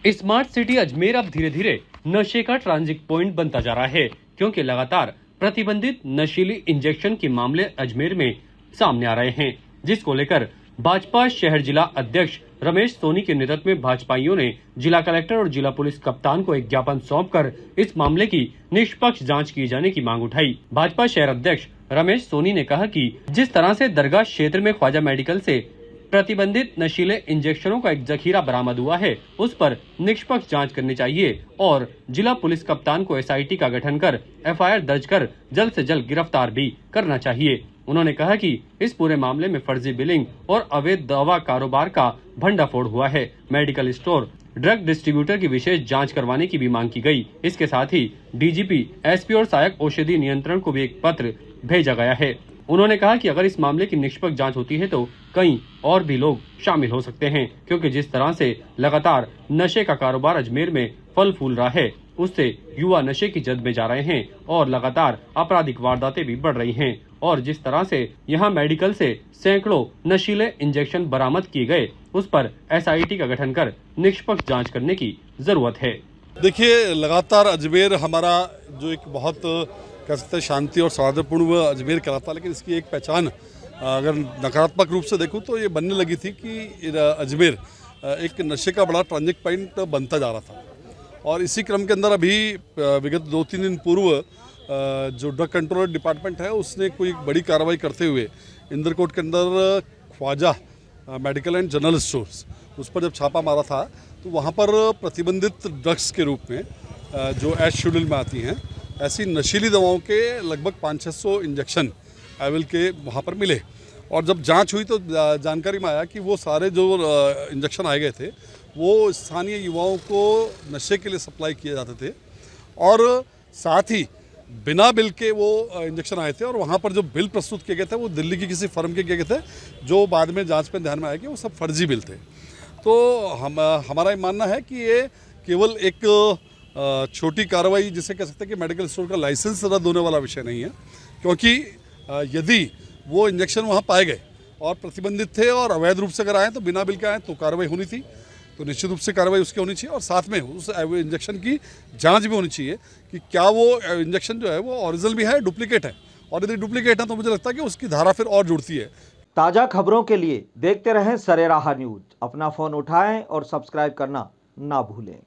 Smart city Ajmer अब धीरे धीरे नशे का ट्रांजिट पॉइंट बनता जा रहा है, क्योंकि लगातार प्रतिबंधित नशीली इंजेक्शन के मामले अजमेर में सामने आ रहे हैं, जिसको लेकर भाजपा शहर जिला अध्यक्ष रमेश सोनी के नेतृत्व में भाजपाइयों ने जिला कलेक्टर और जिला पुलिस कप्तान को एक ज्ञापन सौंपकर इस मामले की निष्पक्ष जांच किए जाने की मांग उठाई। भाजपा शहर अध्यक्ष रमेश सोनी ने कहा कि जिस तरह से दरगाह क्षेत्र में ख्वाजा मेडिकल से प्रतिबंधित नशीले इंजेक्शनों का एक जखीरा बरामद हुआ है, उस पर निष्पक्ष जांच करनी चाहिए और जिला पुलिस कप्तान को एसआईटी का गठन कर एफआईआर दर्ज कर जल्द से जल्द गिरफ्तार भी करना चाहिए। उन्होंने कहा कि इस पूरे मामले में फर्जी बिलिंग और अवैध दवा कारोबार का भंडाफोड़ हुआ है। मेडिकल स्टोर, ड्रग डिस्ट्रीब्यूटर की विशेष जांच करवाने की भी मांग की गई। इसके साथ ही डीजीपी, एसपी और सहायक औषधि नियंत्रण को भी एक पत्र भेजा गया है। उन्होंने कहा कि अगर इस मामले की निष्पक्ष जांच होती है तो कई और भी लोग शामिल हो सकते हैं, क्योंकि जिस तरह से लगातार नशे का कारोबार अजमेर में फल फूल रहा है, उससे युवा नशे की जद में जा रहे हैं और लगातार आपराधिक वारदातें भी बढ़ रही हैं। और जिस तरह से यहां मेडिकल से सैकड़ों नशीले इंजेक्शन बरामद किए गए, उस पर एसआईटी का गठन कर निष्पक्ष जांच करने की जरूरत है। देखिए, लगातार अजमेर हमारा जो एक बहुत कह सकते हैं शांति और सौहार्दपूर्ण अजमेर कहलाता, लेकिन इसकी एक पहचान अगर नकारात्मक रूप से देखूं तो ये बनने लगी थी कि अजमेर एक नशे का बड़ा ट्रांजिट पॉइंट बनता जा रहा था। और इसी क्रम के अंदर अभी विगत 2-3 दिन पूर्व जो ड्रग कंट्रोल डिपार्टमेंट है उसने कोई बड़ी कार्रवाई करते हुए इंदरकोट के अंदर Khwaja medical and general stores, उस पर जब छापा मारा था तो वहाँ पर प्रतिबंधित ड्रग्स के रूप में जो एज शेड्यूल में आती हैं ऐसी नशीली दवाओं के लगभग 500-600 इंजेक्शन एविल के वहाँ पर मिले। और जब जांच हुई तो जानकारी में आया कि वो सारे जो इंजेक्शन आए गए थे वो स्थानीय युवाओं को नशे के लिए सप्लाई किए जाते थे और साथ ही बिना बिल के वो इंजेक्शन आए थे। और वहाँ पर जो बिल प्रस्तुत किए गए थे वो दिल्ली की किसी फर्म के किए गए थे, जो बाद में जांच में ध्यान में आया कि वो सब फर्जी बिल थे। तो हमारा ये मानना है कि ये केवल एक छोटी कार्रवाई जिसे कह सकते हैं कि मेडिकल स्टोर का लाइसेंस रद्द होने वाला विषय नहीं है, क्योंकि यदि वो इंजेक्शन वहाँ पाए गए और प्रतिबंधित थे और अवैध रूप से अगर आए तो बिना बिल के आए तो कार्रवाई होनी थी, तो निश्चित रूप से कार्रवाई उसकी होनी चाहिए। और साथ में उस इंजेक्शन की जांच भी होनी चाहिए कि क्या वो इंजेक्शन जो है वो ओरिजिनल भी है, डुप्लीकेट है, और यदि डुप्लीकेट है तो मुझे लगता है कि उसकी धारा फिर और जुड़ती है। ताज़ा खबरों के लिए देखते रहें सरेराह न्यूज़। अपना फ़ोन उठाएं और सब्सक्राइब करना ना भूलें।